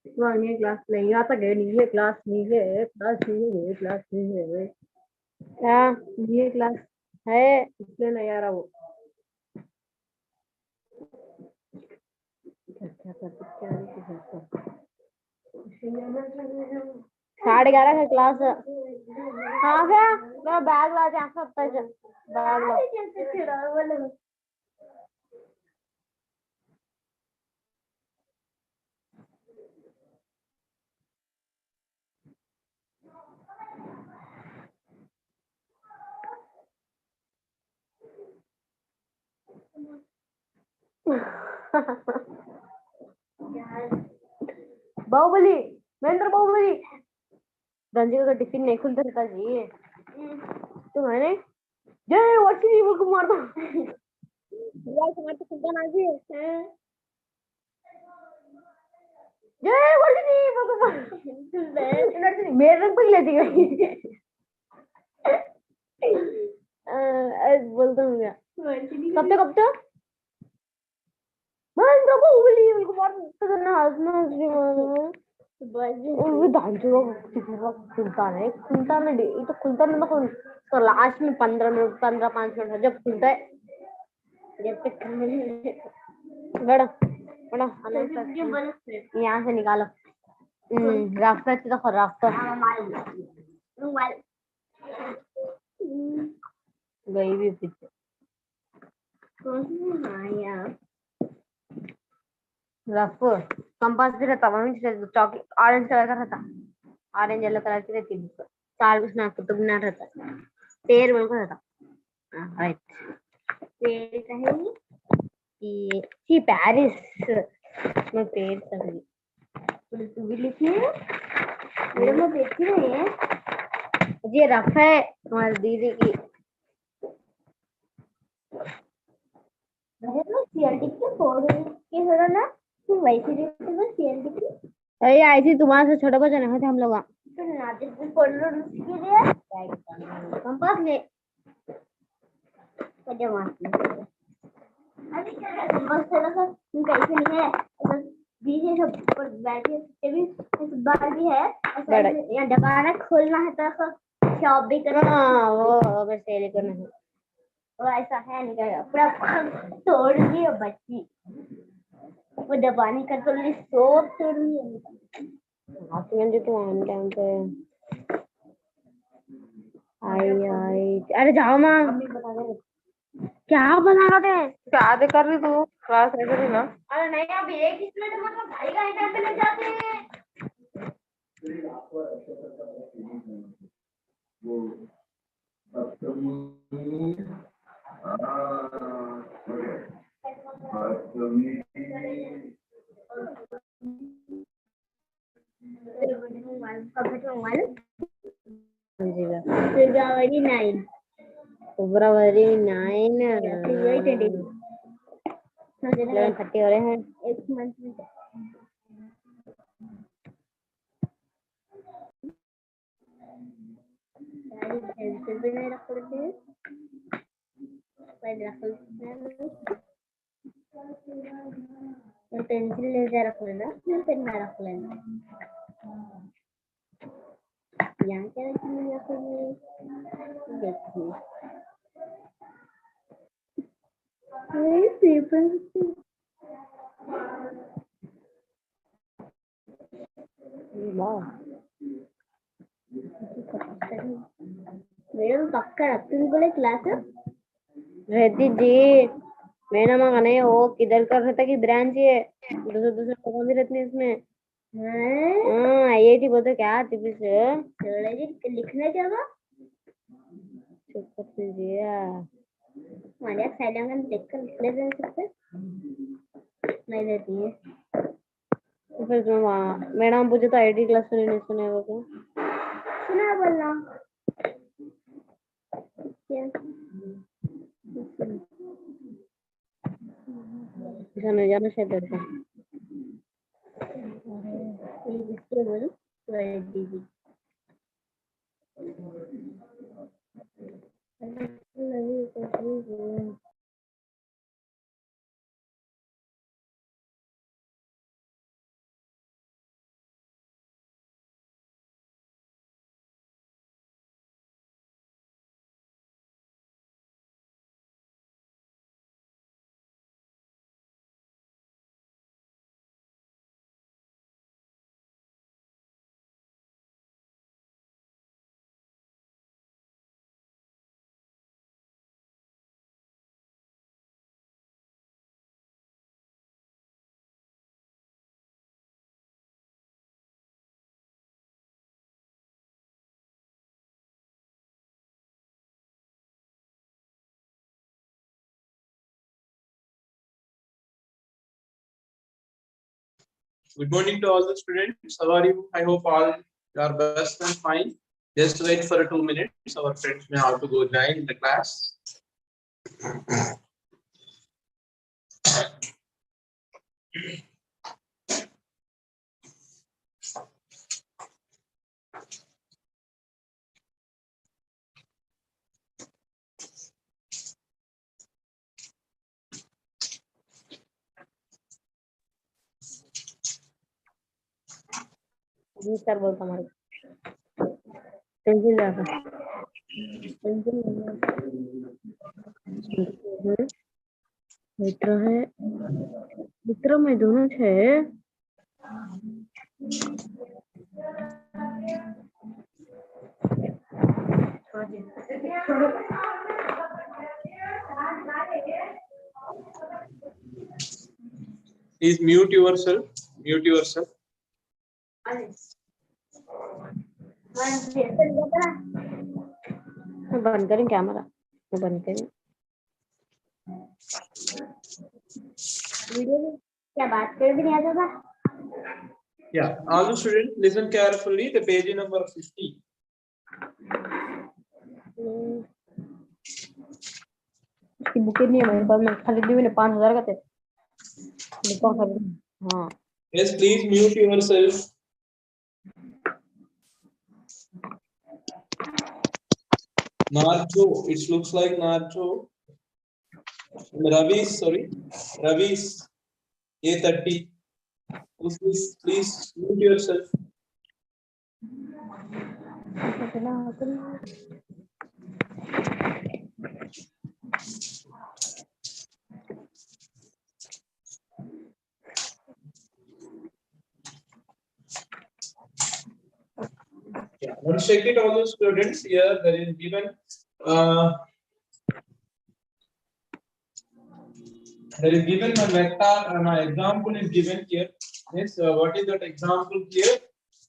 वहाँ ये क्लास नहीं आता गए नहीं है क्लास नहीं है क्लास नहीं है क्लास नहीं है क्या ये क्लास है इसलिए नहीं आ रहा वो क्या क्या करते क्या नहीं करते 11:30 का क्लास हाँ क्या मेरा बैग ला जा सकता है बैग ला बाहुबली महेंद्र बाहुबली रंजीत का टिफिन नहीं खुलता रहता जी तो मैंने जय वर्षी बोल को मार दो यार तुम्हारे तो खुलता ना जी जय वर्षी बोल को मार मेरे रंग पे लेती गई बोलता हूँ क्या कब तक महेंद्र बाहुबली बोल को मार तो ना हंसना वो दांचो खुलता नहीं ये तो खुलता नहीं तो लास्ट में 15 मिनट 5 मिनट जब खुलता है जब तक बड़ा बड़ा यहाँ से निकालो रास्ता तो रास्ता गई भी पीछे रफ कंपास भी रहता वही चॉकलेट ऑरेंज कलर का रहता ऑरेंज येलो कलर की रहती है चार कुछ ना कुतुब मीनार रहता पेड़ बिल्कुल रहता राइट पेड़ कहेंगे कि पेरिस में पेड़ सही तू भी लिखी है मेरे में देखी नहीं है ये रफ है तुम्हारी दीदी की सीएलटी के फोर के हो ना वैसे में सीएलटी की अरे आई थी तुम्हारे से छोटे बच्चे नहीं थे हम लोग तो नादिर भी पढ़ लो उसके लिए कंपास ले जमा अरे कंपास से लगा तुम कैसे नहीं है अगर बीच में सब पर बैठे भी बार भी है या दबाना खोलना है तो शॉप भी करना वो बस सेल करना है वो ऐसा है नहीं क्या पूरा तोड़ दी और बच्ची वो दबाने का तो सोप तोड़ दी आप जो तो ऑन टाइम पे आई अरे जाओ माँ क्या बना रहे थे क्या दे कर रही तू क्लास ऐसे रही ना अरे नहीं अब एक मिनट मतलब ढाई घंटे पे लग जाते हैं February 9. February 9. 11:30 हो रहे हैं एक मंथ में पेंसिल भी नहीं रख लेते पहले रख लेते पेंसिल ले जा रख लेना पेन ना रख लेना यहाँ क्या रखेंगे देखिए पेपर मैडम पक्का रखती बोले क्लास रहती जी मैडम का नहीं वो किधर कर रहता कि ब्रांच है दूसरे दूसरे कौन भी रहती है इसमें हाँ IIT बोलते क्या टिपिस लिखने जाओ चुप कर दीजिए हमारे साइलेंट देख कर लिखने दे सकते नहीं देती है तो फिर तुम मैडम पूछे तो IT क्लास सुने नहीं सुने वो को सुना बोलना क्या जानो जानो शायद ऐसा इसके बोलो Good morning to all the students. How are you? I hope all are best and fine. Just wait for 2 minutes. Our friends may have to go join the class. जी सर बोलता हमारे पेंसिल लाना pencil मित्र है मित्र में दोनों छे Please mute yourself. Mute yourself. मैं बंद करें कैमरा मैं बंद करें वीडियो में क्या बात कर भी नहीं आता था Yeah, all the students listen carefully. The page number 50. इसकी बुकें नहीं है मेरे पास मैं खरीदी मैंने 5,000 का थे हाँ Yes, please mute yourself. Nacho, it looks like Nacho. Ravi's, sorry. Ravi's A30. Please mute yourself. Yeah, let's check it all the students here. There is given one vector and an example is given here. Yes, what is that example here?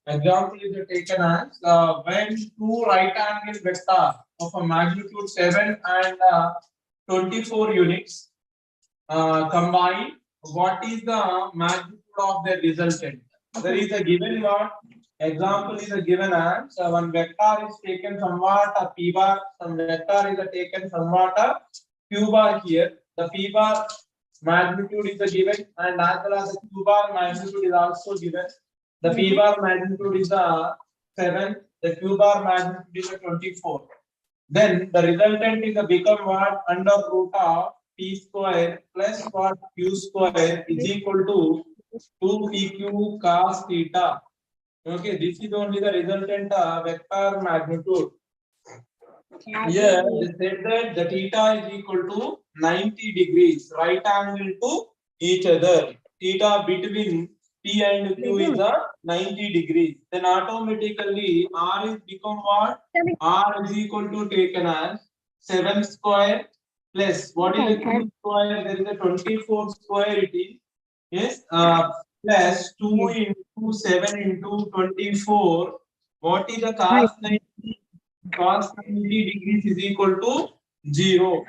Example is taken as when two right angle vector of a magnitude 7 and 24 units combine, what is the magnitude of the resultant? There is a given what example is a given as one vector is taken somewhat a p bar, some vector is taken somewhat a q bar here. The p bar magnitude is a given and as well as the q bar magnitude is also given. The p bar magnitude is a 7, the q bar magnitude is a 24. Then the resultant is a become what under root of p square plus what q square is equal to 2pq cos theta. Okay, this is only the resultant vector magnitude. Here they said that the theta is equal to 90 degrees, right angle to each other. Theta between P and Q is a 90 degrees. Then automatically R is become what? R is equal to taken as 7 square plus what is the Q square? There is a 24 square it is. Yes, plus 2 into 7 into 24. What is the cos 90? Cos 90 degrees is equal to 0.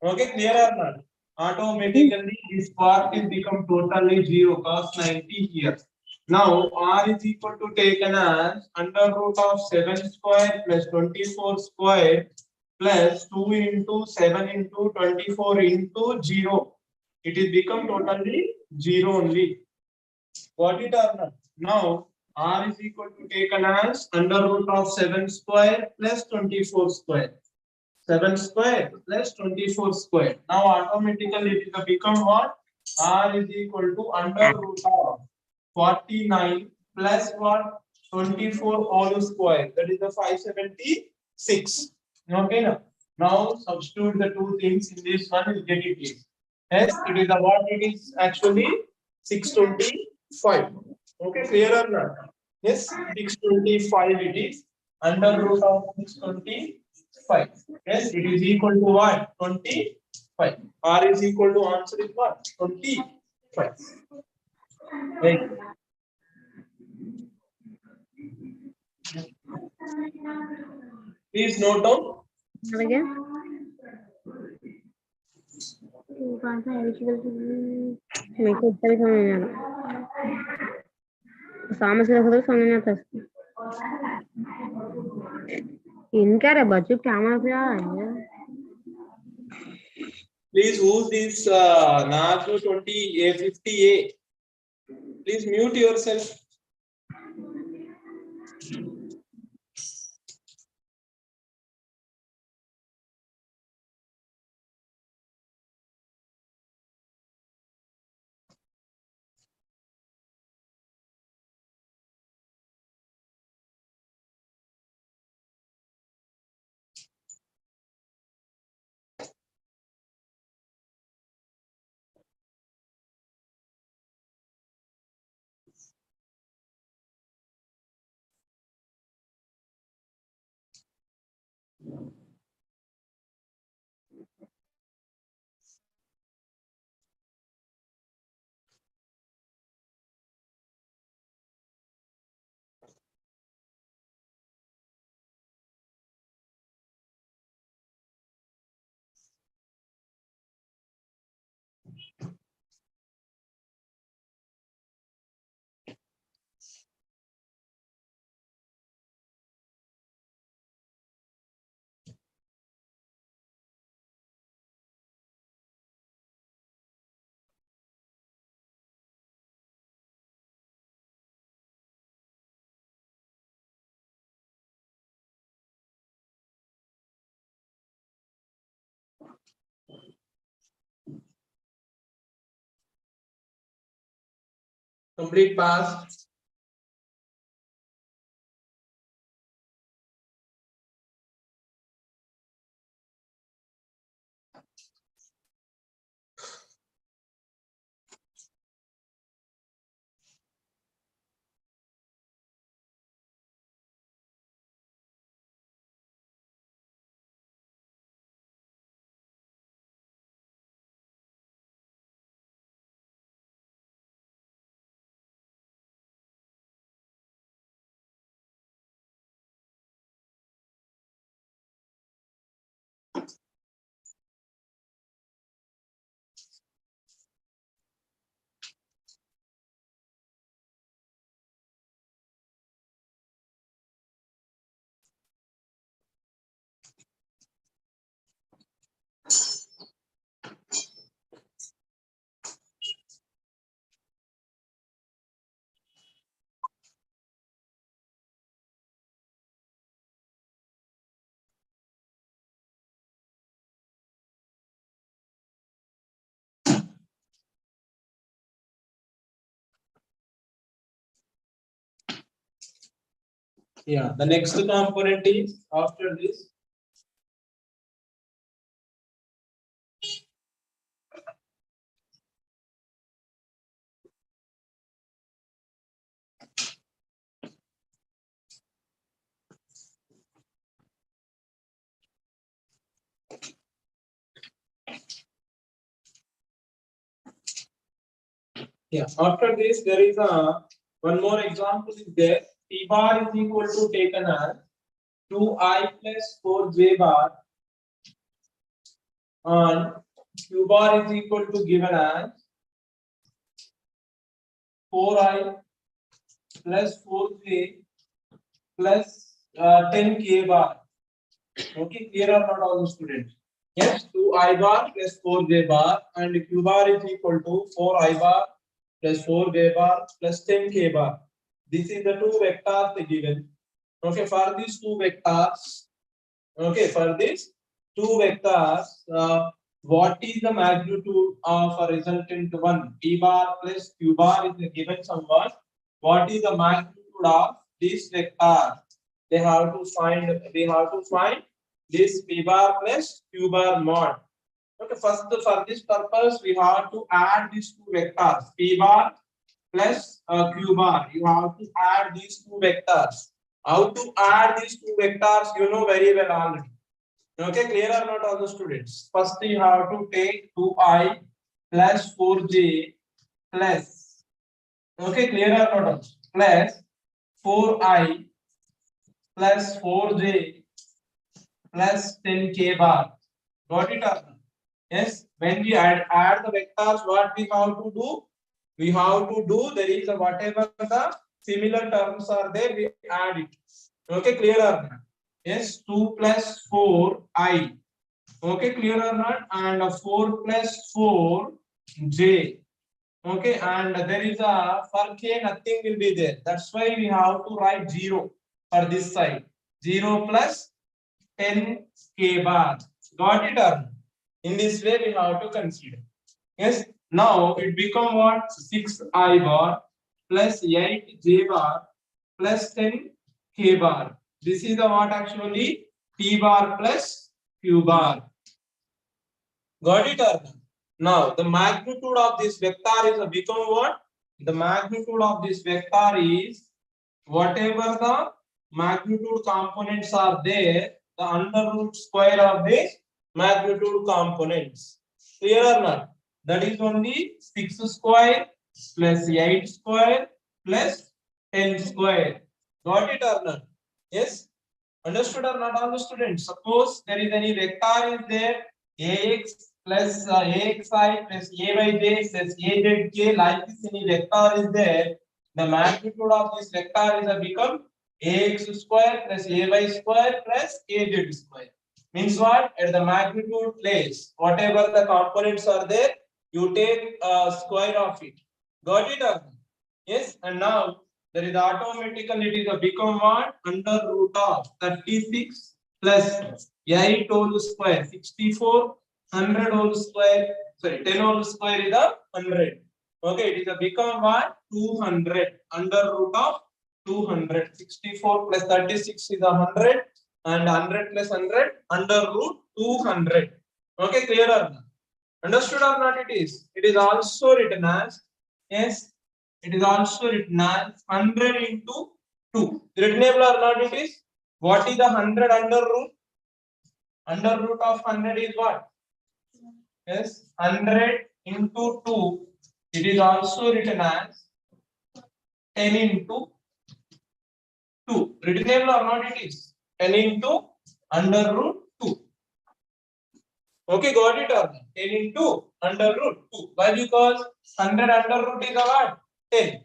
Okay, clear or not? Automatically this part is become totally 0, cos 90 here. Now R is equal to taken as under root of 7 square plus 24 square plus 2 into 7 into 24 into 0. It is become totally 0 only. Got it or not? Now R is equal to taken as under root of 7 square plus 24 square. 7 square plus 24 square. Now automatically it will become what? R is equal to under root of 49 plus what? 24 whole square. That is the 576. Okay. Now substitute the two things in this one is get it is. Yes, it is the what it is actually 625. Okay, clear or not? Yes, 625 it is under root of 625. Yes, it is equal to what? 25. R is equal to answer is what? 25. Right. Please note down. मेरे को उत्तर समझ नहीं आ रहा सामने से देखो तो समझ नहीं आता इसको। इनका रे बच्चों क्या मार रहा है? Please, who's this Nazu 50A? Please mute yourself. Complete past. Yeah, the next component is after this. Yeah, after this, there is a one more example is there. T bar is equal to taken as 2I plus 4J bar and Q bar is equal to given as 4I plus 4J plus 10K bar. Okay, clear or not all the students? Yes, 2I bar plus 4J bar and Q bar is equal to 4I bar plus 4J bar plus 10K bar. This is the two vectors they given. Okay, for these two vectors, what is the magnitude of a resultant one? P bar plus Q bar is given someone. What is the magnitude of this vector? They have to find. This P bar plus Q bar mod. Okay, first for this purpose we have to add these two vectors P bar plus Q bar. You have to add these two vectors. How to add these two vectors? You know very well already. Okay, clear or not all the students? First you have to take 2I plus 4J plus, okay, clear or not? Plus 4I plus 4J plus 10K bar. Got it or not? Yes, when we add the vectors, what we have to do? We have to do, there is a whatever the similar terms are there, we add it. Okay, clear or not? Yes, 2 plus 4i. Okay, clear or not? And 4 plus 4j. Okay, and there is a for k nothing will be there. That's why we have to write 0 for this side. 0 plus 10k bar. Got it or not? In this way we have to consider. Yes. Now it become what? 6i bar plus 8j bar plus 10k bar. This is the what actually? P bar plus q bar. Got it or not? Now the magnitude of this vector is become what? The magnitude of this vector is whatever the magnitude components are there, the under root square of this magnitude components. Clear or not? That is only 6 square plus 8 square plus 10 square. Got it or not? Yes. Understood or not, all the students? Suppose there is any vector is there, ax plus axi plus ayj plus azk, like this any vector is there. The magnitude of this vector is become ax square plus ay square plus az square. Means what? At the magnitude place, whatever the components are there, you take square of it. Got it or not? Yes. And now there is automatically it is a become what? Under root of 36 plus 8 whole square, 64, 100 whole square, sorry, 10 whole square is a 100. Okay, it is a become what? 200. Under root of 200. 64 plus 36 is a 100 and 100 plus 100 under root 200. Okay, clear or not? Understood or not it is? It is also written as, yes, it is also written as 100 into 2. Readable or not it is? What is the 100 under root? Under root of 100 is what? Yes, 100 into 2. It is also written as 10 into 2. Readable or not it is? 10 into under root 2. Okay, got it or not? 10 into under root 2. Why? Because 100 under root is a what? 10.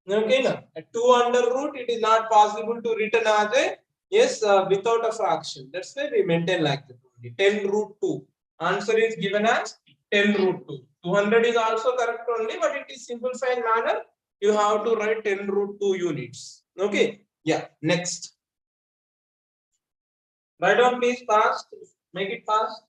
Okay, now at 2 under root, it is not possible to written as a yes without a fraction. That's why we maintain like that only. 10 root 2. Answer is given as 10 root 2. 200 is also correct only, but it is simplified manner. You have to write 10 root 2 units. Okay. Yeah. Next. Write down please fast. Make it fast.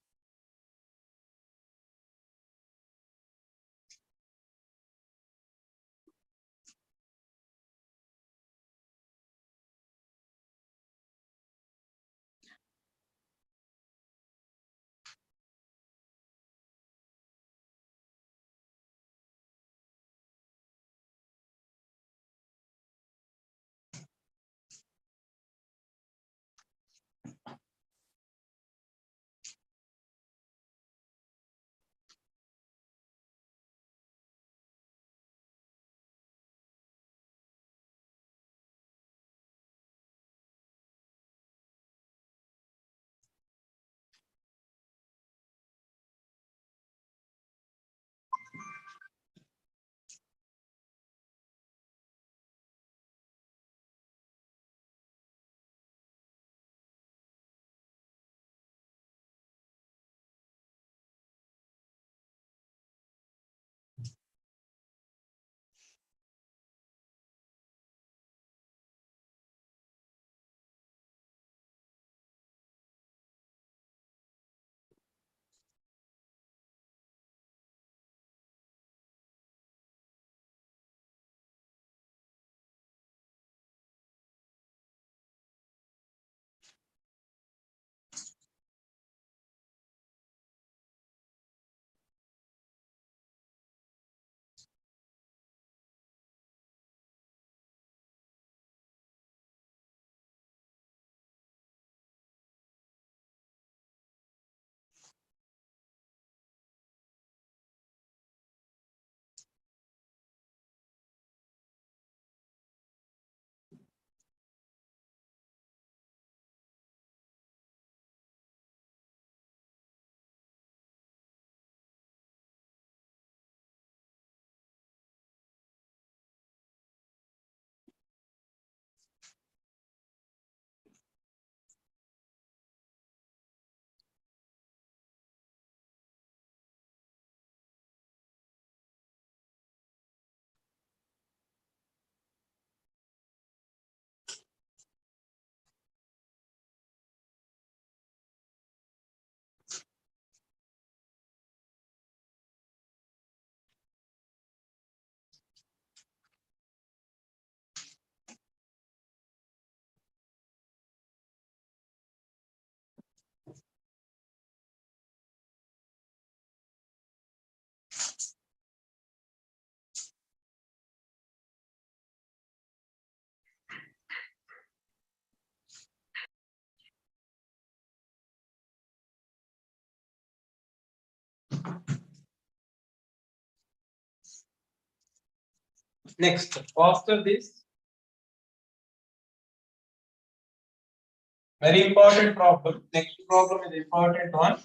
Next, after this, very important problem. Next problem is important one.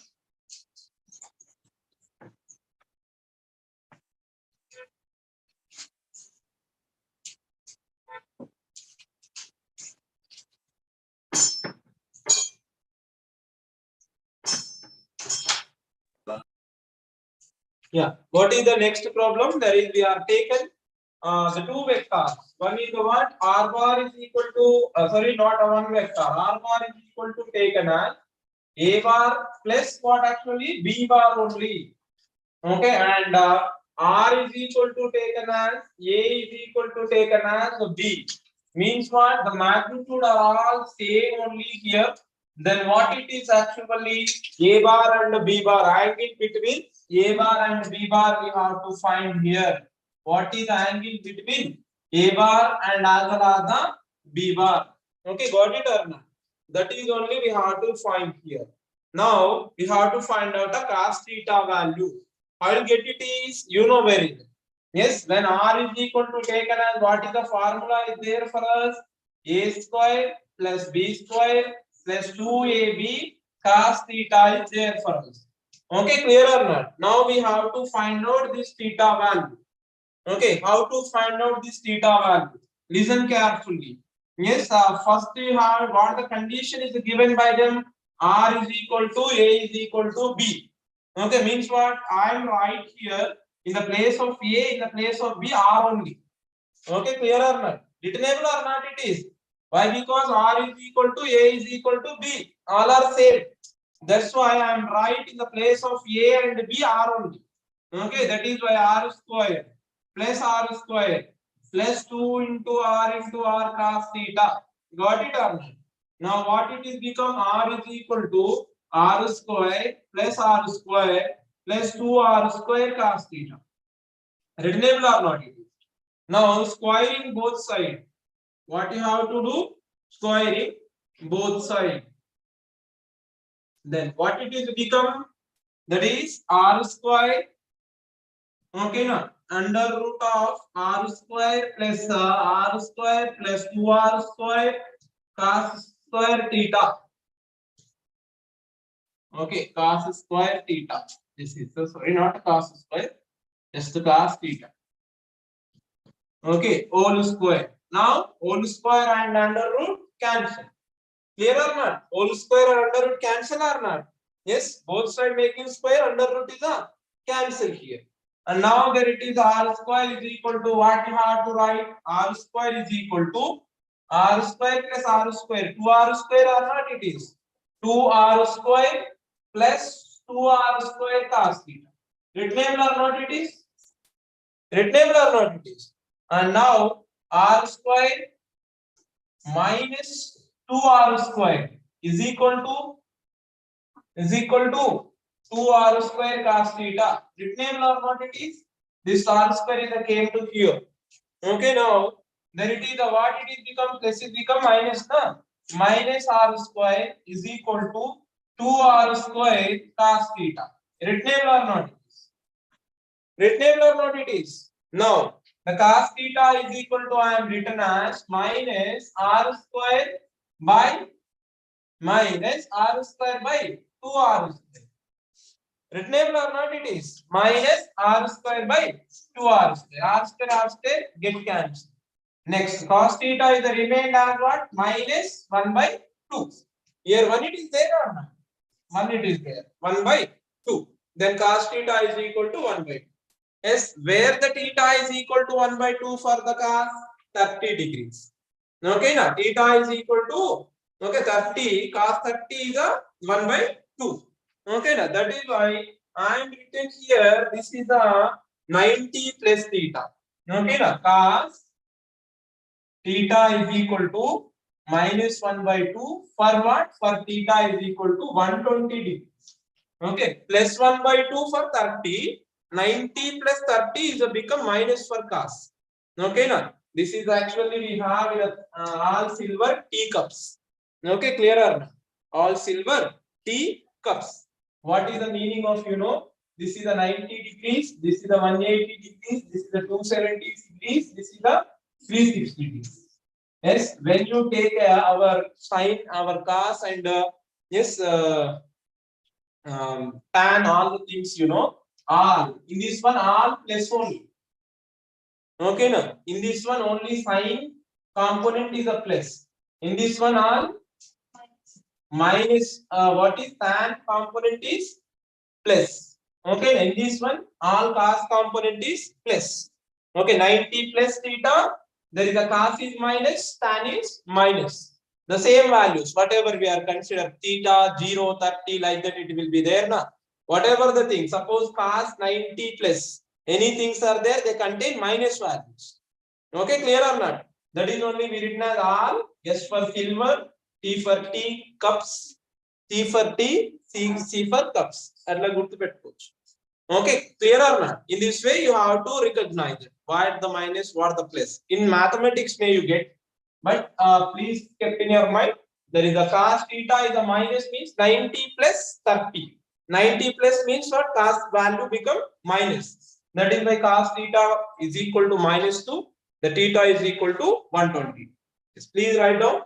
Yeah. What is the next problem? There is we are taken the two vectors. One is the what? R bar is equal to sorry, not a one vector. R bar is equal to taken as A bar plus what actually B bar only. Okay, and R is equal to taken as A is equal to taken as B. Means what? The magnitude are all same only here. Then what it is actually A bar and B bar, angle between A bar and B bar we have to find here. What is the angle between A bar and as well as the B bar? Okay, got it or not? That is only we have to find here. Now we have to find out the cos theta value. How to get it is, you know where it is. Yes, when R is equal to taken as what is the formula is there for us? A square plus B square plus 2AB cos theta is there for us. Okay, clear or not? Now we have to find out this theta value. Okay, how to find out this theta value? Listen carefully. Yes, first we have what the condition is given by them. R is equal to A is equal to B. Okay, means what? I am right here in the place of A, in the place of B, R only. Okay, clear or not? Determinable or not it is. Why? Because R is equal to A is equal to B. All are same. That's why I am right in the place of A and B, R only. Okay, that is why R square plus R square plus 2 into R cos theta. Got it or not? Now what it is become? R is equal to R square plus 2R square cos theta. Reasonable or not it is? Now squaring both sides. What you have to do? Squaring both sides. Then what it is become? That is R square. Okay, now under root of R square plus 2R square cos square theta. Okay, cos square theta. This is sorry, not cos square, just cos theta. Okay, whole square. Now whole square and under root cancel. Clear or not? Whole square and under root cancel or not? Yes, both side making square, under root is a cancel here. And now there it is R square is equal to what you have to write? R square is equal to R square plus R square. 2R square or not it is? 2R square plus 2R square cos theta. Readable or not it is? Readable or not it is? And now R square minus 2R square is equal to 2R square cos theta. Readable or not it is? This R square is a came to here. Okay, now then it is the what it is become plus it become minus na minus R square is equal to 2R square cos theta. Readable or not it is? Readable or not it is? Now the cos theta is equal to I am written as minus R square by minus R square by 2R square. Readable or not it is? Minus R square by 2R square. R square get cancelled. Next, cos theta is the remained as what? Minus 1 by 2. Here 1 it is there or not? 1 it is there. 1 by 2. Then cos theta is equal to 1 by 2. Yes, where the theta is equal to 1 by 2 for the cos? 30 degrees. Okay, now theta is equal to 30, cos 30 is a 1 by 2. Okay, now that is why I am written here, this is a 90 plus theta. Okay, now cos theta is equal to minus 1 by 2 for what? For theta is equal to 120 degrees. Okay, plus 1 by 2 for 30. 90 plus 30 is a become minus for cos. Okay, now this is actually we have all silver teacups. Okay, clear or not? All silver teacups. What is the meaning of this is the 90 degrees, this is the 180 degrees, this is the 270 degrees, this is the 360 degrees. Yes, when you take our sine, our cos, and yes, tan, all the things, you know, all in this one, all plus only. Okay, no. In this one, only sine component is a plus. In this one, all minus. What is tan component is plus. Okay, in this one, all cos component is plus. Okay, 90 plus theta. There is a cos is minus, tan is minus. The same values, whatever we are considered theta, 0, 30, like that, it will be there now. Whatever the thing, suppose cos 90 plus, any things are there, they contain minus values. Okay, clear or not? That is only we written as all. S for silver, T for tea, cups, T for tea, C for cups. అట్లా గుర్తుపెట్టుకోవచ్చు. Okay, clear or not? In this way, you have to recognize it. What the minus, what the plus. In mathematics, may you get, but please keep in your mind. There is a cos theta is a minus means 90 plus 30. 90 plus means what? Cos value become minus. That is why cos theta is equal to minus 2. The theta is equal to 120. Please write down.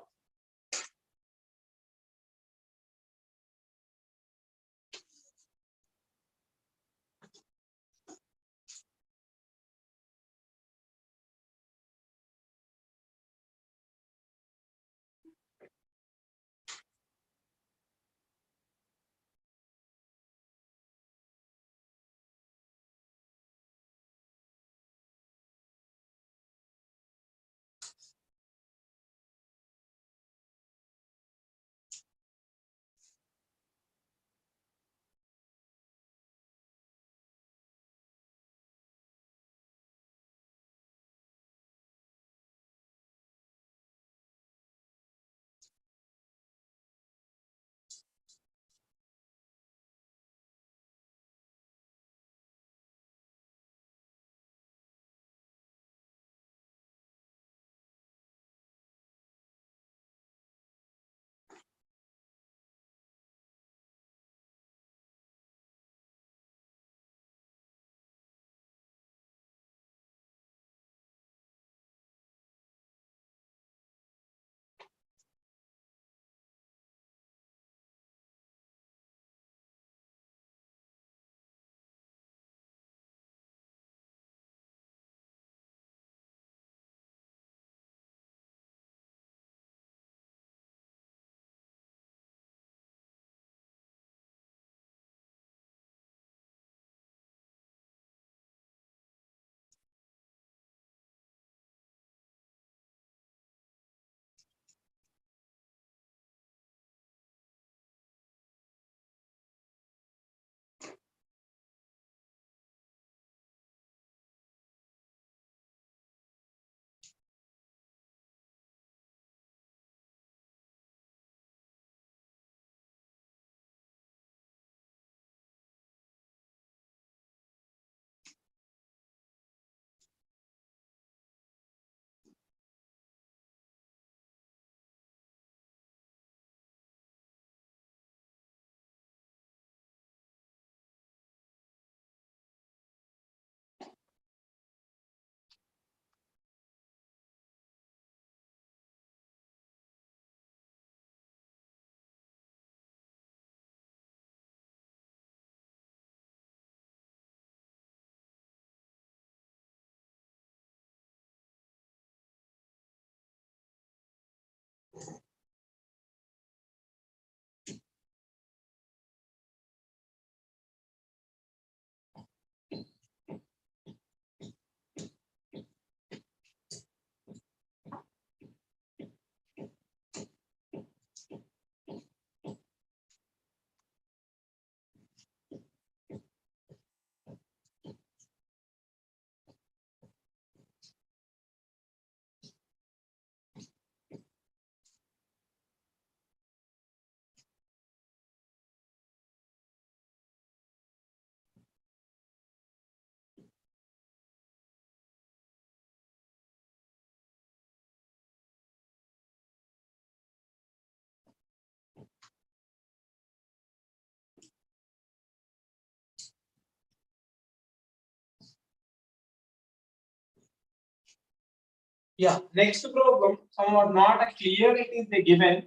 Yeah, next problem, somewhat not a clear it is the given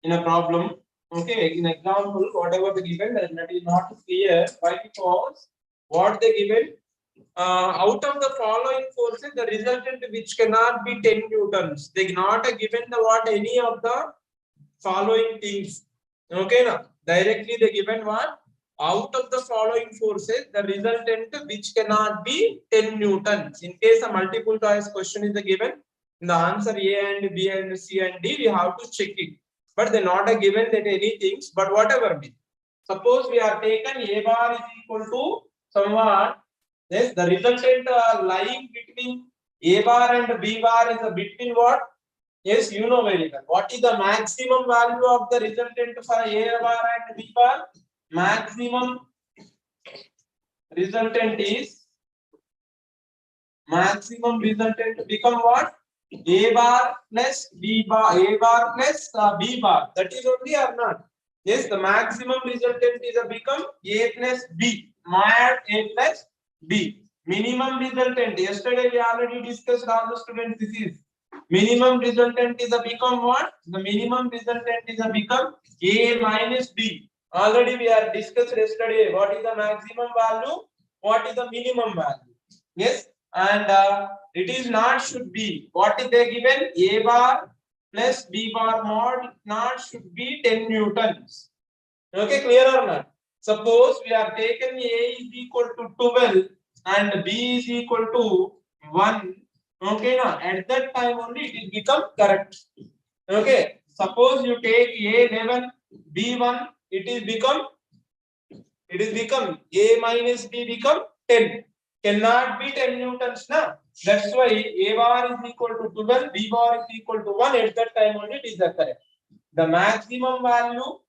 in a problem. Okay, in example, whatever the given that is not clear. Why? Because what they given out of the following forces, the resultant which cannot be 10 newtons. They not given the what any of the following things. Okay, now directly they given what out of the following forces, the resultant which cannot be 10 newtons. In case a multiple choice question is given, in the answer A and B and C and D, we have to check it. But they not a given that any things, but whatever be. Suppose we are taken A bar is equal to somewhat, yes, the resultant lying between A bar and B bar is between what? Yes, you know very well. What is the maximum value of the resultant for A bar and B bar? Maximum resultant become what? A bar plus B bar, A bar plus B bar. That is only or not? Yes, the maximum resultant is a become A plus B. Mod A plus B. Minimum resultant. Yesterday we already discussed all the students. This is minimum resultant is a become what? The minimum resultant is a become A minus B. Already we are discussed yesterday. What is the maximum value? What is the minimum value? Yes, and it is not should be. What is they given? A bar plus B bar mod not should be 10 newtons. Okay, clear or not? Suppose we have taken A is equal to 12 and B is equal to 1. Okay, now at that time only it will become correct. Okay, suppose you take A11, B1, it is become A minus B become 10. Cannot be 10 newtons now. That's why A bar is equal to 12, B bar is equal to 1. At that time only it is the correct. The maximum value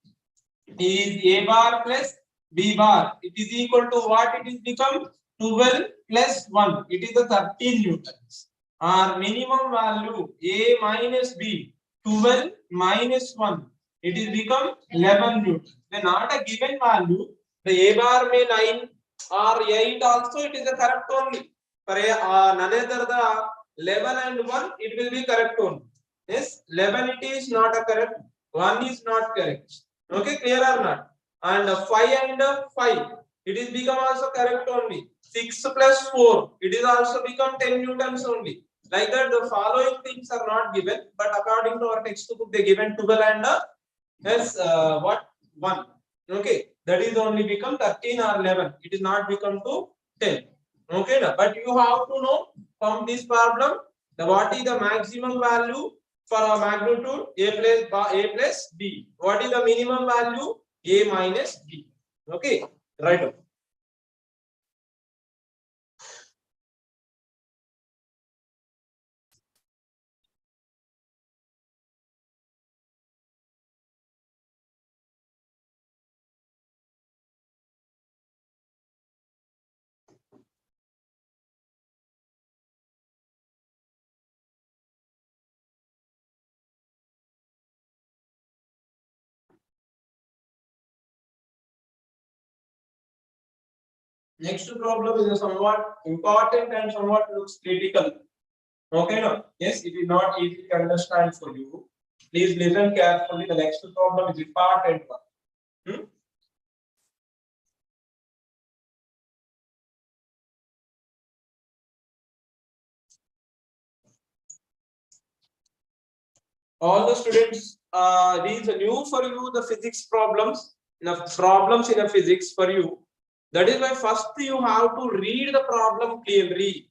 is A bar plus B bar. It is equal to what it is become? 12 plus 1. It is the 13 newtons. Our minimum value A minus B, 12 minus 1. It is become 11 newtons. Then not a given value. The A bar may 9 or 8 also it is the correct only. For none other the 11 and 1 it will be correct only. Yes, 11 it is not a correct. 1 is not correct. Okay, clear or not? And 5 and 5, it is become also correct only. 6 plus 4, it is also become 10 newtons only. Like that, the following things are not given, but according to our textbook, they given 12 and yes, what 1. Okay, that is only become 13 or 11. It is not become to 10. Okay, but you have to know from this problem what is the maximum value for a magnitude A plus B. What is the minimum value? A minus B. Okay, right. Next problem is a somewhat important and somewhat looks critical. Okay, no? Yes, it is not easy to understand for you. Please listen carefully. The next problem is important one. All the students, these are new for you, the physics problems, problems in a physics for you. That is why first you have to read the problem clearly.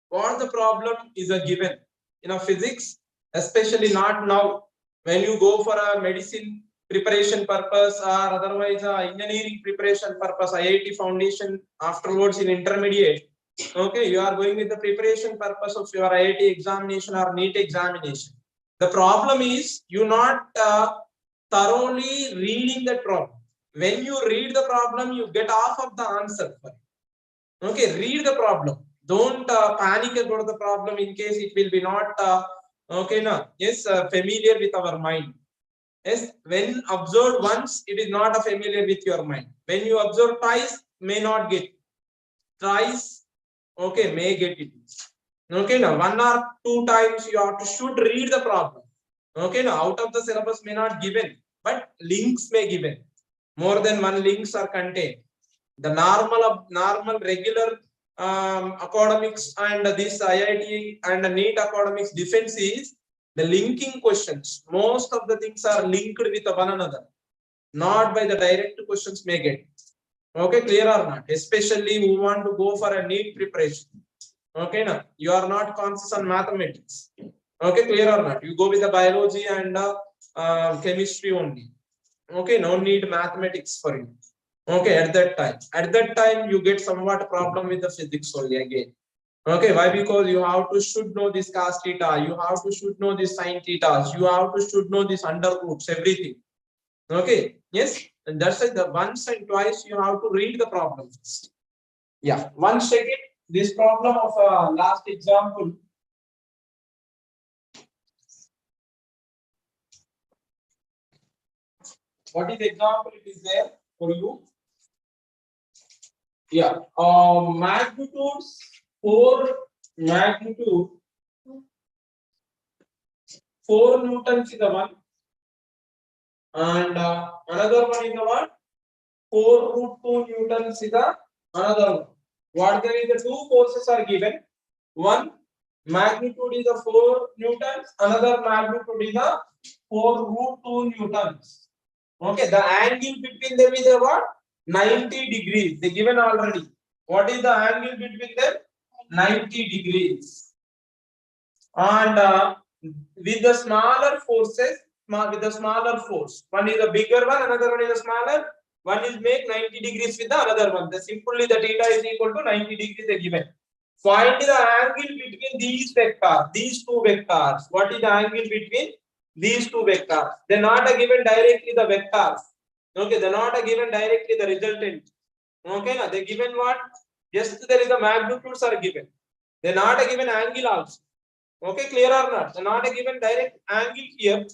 What the problem is a given in a physics, especially not now when you go for a medicine preparation purpose or otherwise engineering preparation purpose, IIT foundation, afterwards in intermediate. Okay, you are going with the preparation purpose of your IIT examination or NEET examination. The problem is you not thoroughly reading the problem. When you read the problem, you get off of the answer. Okay, read the problem. Don't panic about the problem in case it will be not okay. No, yes, familiar with our mind. Yes, when observed once, it is not a familiar with your mind. When you observe twice, may not get. Twice, okay, may get it. Okay, now 1 or 2 times you have to should read the problem. Okay, now out of the syllabus may not given, but links may given. More than one links are contained. The normal regular academics and this IIT and NEET academics defense is the linking questions. Most of the things are linked with one another, not by the direct questions may get. Okay, clear or not? Especially we want to go for a NEET preparation. Okay, now you are not conscious on mathematics. Okay, clear or not? You go with the biology and chemistry only. Okay, no need mathematics for you. Okay, at that time you get somewhat problem with the physics only again. Okay, why? Because you have to should know this cos theta, you have to should know this sin theta, you have to should know this under roots, everything. Okay, yes, and that's why the once and twice you have to read the problem first. Yeah, once second, this problem of last example. What is the example? It is there for you. Yeah, magnitudes 4 magnitude 4 newtons is the one, and another one is the one 4 root 2 newtons is the another one. What there is the two forces are given. One magnitude is the 4 newtons, another magnitude is the 4 root 2 newtons. Okay, the angle between them is what? 90 degrees. They given already. What is the angle between them? 90 degrees. And with the smaller forces, with the smaller force, one is a bigger one, another one is a smaller. One is make 90 degrees with the another one. Simply the theta is equal to 90 degrees they given. Find the angle between these vectors, these two vectors. What is the angle between these two vectors? They are not given directly the vectors. Okay, they are not given directly the resultant. Okay, now they given what? Just there is the magnitudes are given. They are not given angle also. Okay, clear or not? They are not given direct angle here.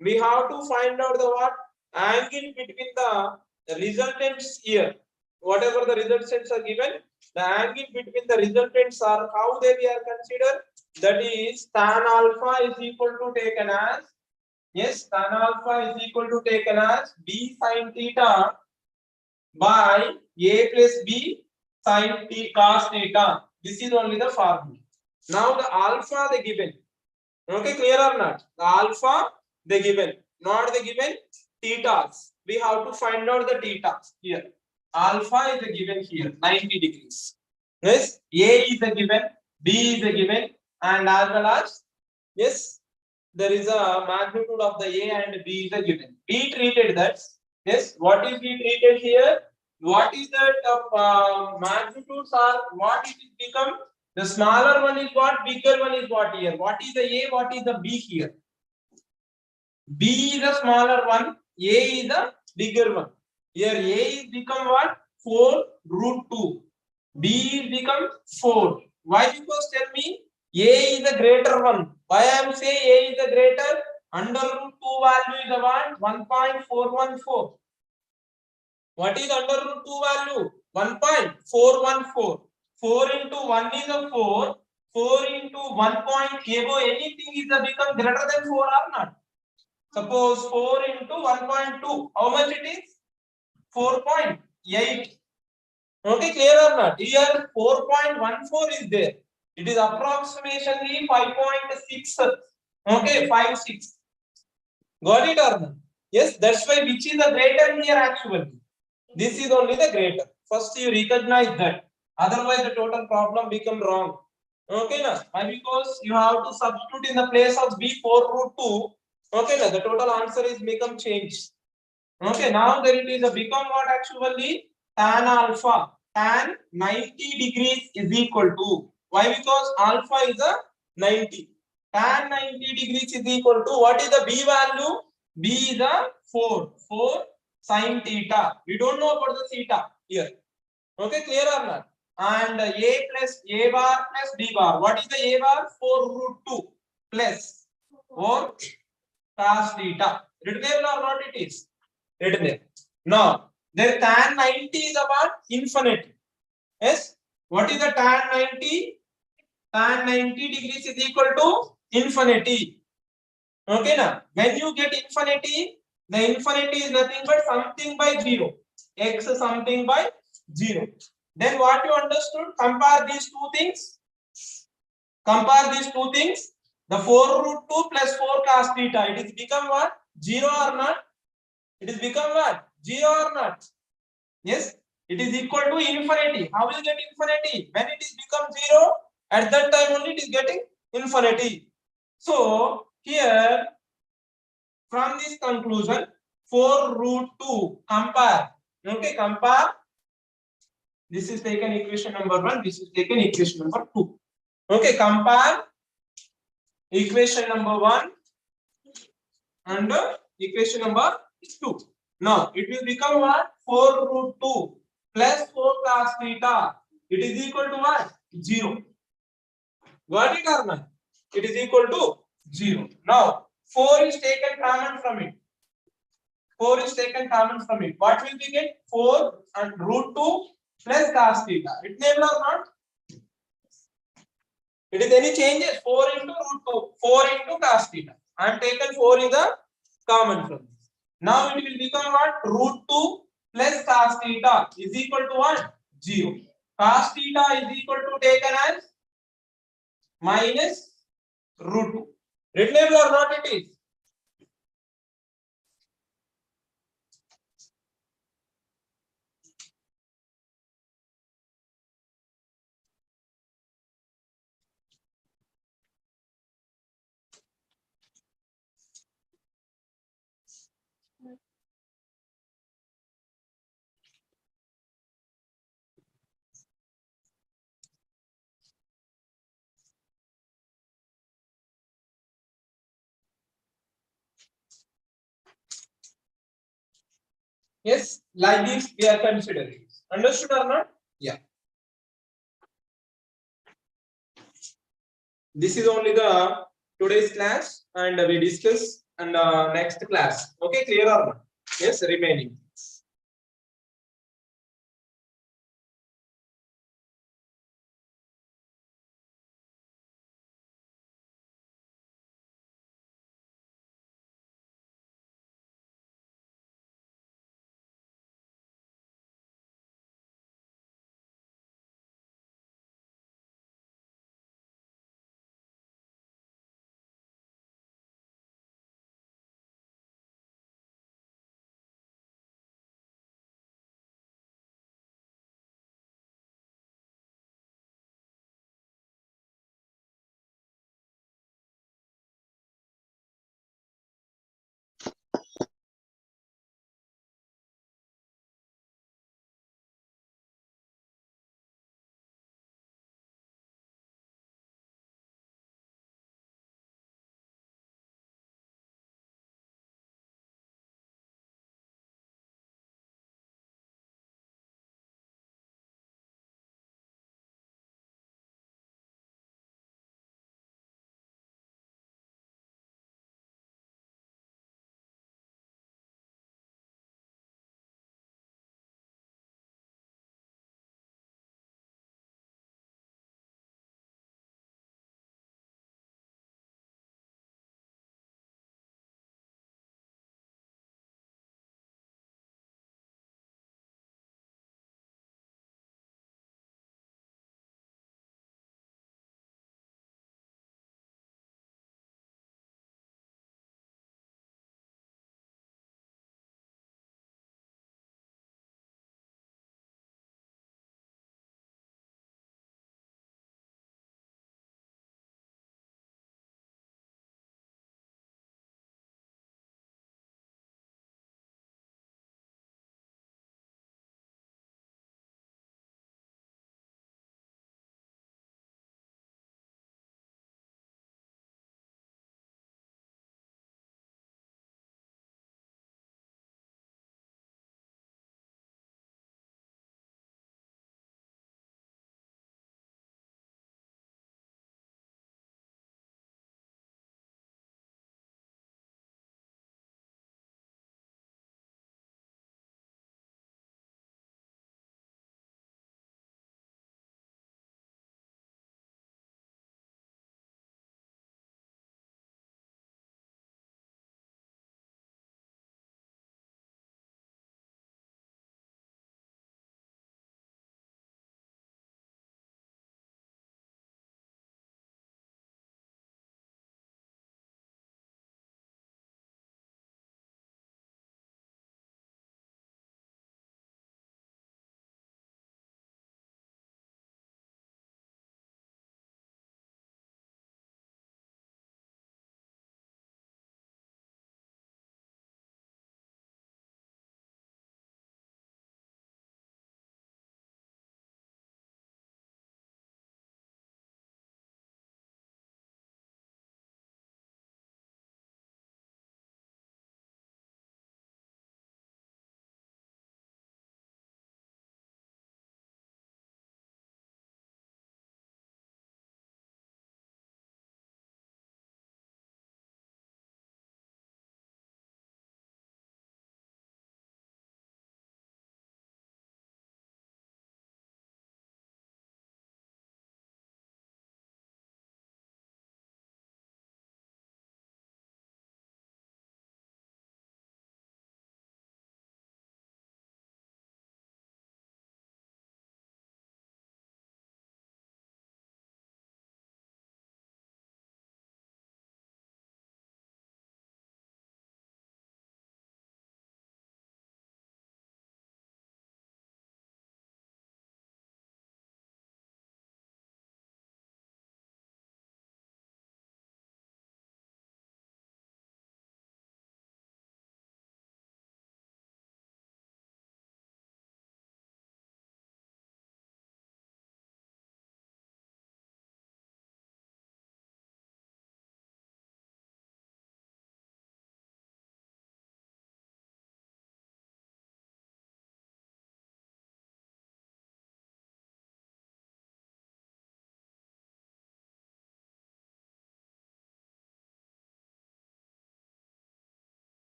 We have to find out the what? Angle between the resultants here. Whatever the resultants are given, the angle between the resultants are how they are considered. That is tan alpha is equal to taken as, yes, tan alpha is equal to taken as b sin theta by a plus b sin t cos theta. This is only the formula. Now the alpha they given. Okay, clear or not? The alpha they given, not they given thetas. We have to find out the thetas here. Alpha is given here 90 degrees. Yes, A is a given, B is a given, and as well as, yes, there is a magnitude of the A and B is a given. B treated that. Yes, what is B treated here? What is that magnitudes are what it is become? The smaller one is what, bigger one is what here. What is the A, what is the B here? B is the smaller one, A is the bigger one. Here A is become what? 4 root 2. B is become 4. Why? Because tell me, A is the greater one. Why I am saying A is the greater? Under root 2 value is the one 1.414. What is under root 2 value? 1.414. 4 into 1 is a 4. 4 into 1 point above anything is the become greater than 4 or not? Suppose 4 into 1.2. How much it is? 4.8. Okay, clear or not? Here 4.14 is there. It is approximately 5.6. Okay, 5.6. Got it or not? Yes, that's why which is the greater here actually. This is only the greater. First you recognize that. Otherwise the total problem become wrong. Okay, na? Why? Because you have to substitute in the place of b 4 root 2. Okay, na? The total answer is become changed. Okay, now there it is a become what actually? Tan alpha. Tan 90 degrees is equal to. Why? Because alpha is a 90. Tan 90 degrees is equal to what is the b value? B is a 4. 4 sin theta. We don't know about the theta here. Okay, clear or not? And a plus a bar plus b bar. What is the a bar? 4 root 2 plus 4 cos theta. Written there or not? It is written there. Now, the tan 90 is about infinity. Yes. What is the tan 90? tan 90 degrees is equal to infinity. Okay, now when you get infinity, the infinity is nothing but something by 0. X something by 0. Then what you understood? Compare these two things. Compare these two things. The 4 root 2 plus 4 cos theta. It is become what? 0 or not? It is become what? 0 or not? Yes. It is equal to infinity. How will you get infinity? When it is become 0, at that time only it is getting infinity. So here, from this conclusion, 4 root 2 compare. Okay, compare. This is taken equation number 1. This is taken equation number 2. Okay, compare equation number 1 and equation number 2. Now it will become what? 4 root 2 plus 4 cos theta. It is equal to what? 0. Got it or not? It is equal to 0. Now 4 is taken common from it. 4 is taken common from it. What will we get? 4 and root 2 plus cos theta. It name or not? It is any changes? 4 into root 2, 4 into cos theta. I am taken 4 is the common from this. Now it will become what? Root 2 plus cos theta is equal to what? 0. Cos theta is equal to taken as minus root 2. Readable or not it is? Yes, like this we are considering. Understood or not? Yeah. This is only the today's class and we discuss and next class. Okay, clear or not? Yes, remaining.